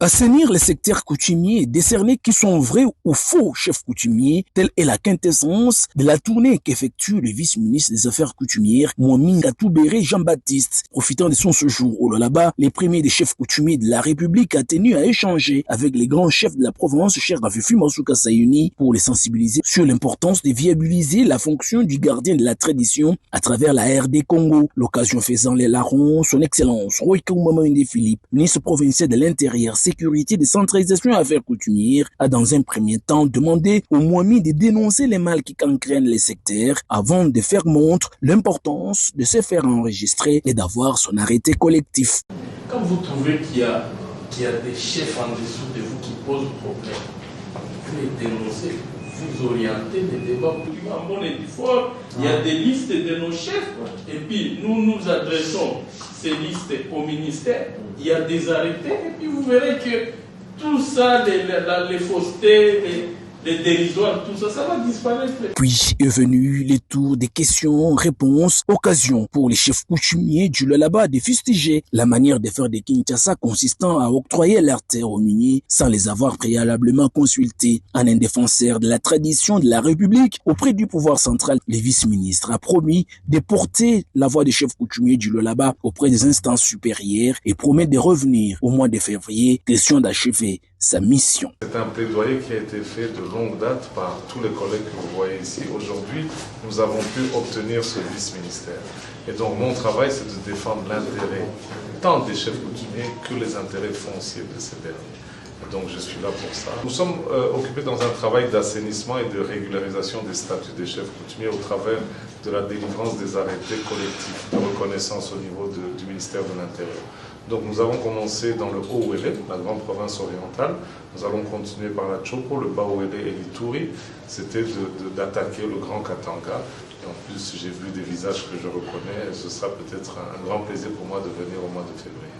Assainir les secteurs coutumiers et décerner qui sont vrais ou faux chefs coutumiers, telle est la quintessence de la tournée qu'effectue le vice-ministre des Affaires coutumières, Mohamed Katoubéré Jean-Baptiste. Profitant de son séjour au Lualaba, les premiers des chefs coutumiers de la République a tenu à échanger avec les grands chefs de la province, Cheikh Afifi Masuka Sayuni, pour les sensibiliser sur l'importance de viabiliser la fonction du gardien de la tradition à travers la RD Congo. L'occasion faisant les larrons, son excellence Royka Oumama Philippe, ministre provincial de l'Intérieur, Sécurité, décentralisation et affaires coutumières, a dans un premier temps demandé au Mohamed de dénoncer les mal qui gangrènent les secteurs avant de faire montre l'importance de se faire enregistrer et d'avoir son arrêté collectif. Quand vous trouvez qu'il y a des chefs en dessous de vous qui posent problème, vous les dénoncez, vous orientez les débats. En bon et due forme, il y a des listes de nos chefs et puis nous adressons ces listes au ministère, il y a des arrêtés et puis vous verrez que tout ça, les faussetés, les dérisoires, tout ça, ça va disparaître. Puis est venu les tours des questions-réponses, occasion pour les chefs coutumiers du Lualaba de fustiger la manière de faire des Kinshasa consistant à octroyer leurs terres aux miniers sans les avoir préalablement consultés. En un défenseur de la tradition de la République auprès du pouvoir central, le vice-ministre a promis de porter la voix des chefs coutumiers du Lualaba auprès des instances supérieures et promet de revenir au mois de février, question d'achever sa mission. C'est un plaidoyer qui a été fait de longue date par tous les collègues que vous voyez ici. Aujourd'hui, nous avons pu obtenir ce vice-ministère. Et donc mon travail, c'est de défendre l'intérêt tant des chefs coutumiers que les intérêts fonciers de ces derniers. Et donc je suis là pour ça. Nous sommes occupés dans un travail d'assainissement et de régularisation des statuts des chefs coutumiers au travers de la délivrance des arrêtés collectifs de reconnaissance au niveau du ministère de l'Intérieur. Donc nous avons commencé dans le Haut-Ouélé, la grande province orientale. Nous allons continuer par la Tchoko, le Bas-Ouélé et l'Ituri. C'était d'attaquer le Grand Katanga. Et en plus, j'ai vu des visages que je reconnais. Et ce sera peut-être un grand plaisir pour moi de venir au mois de février.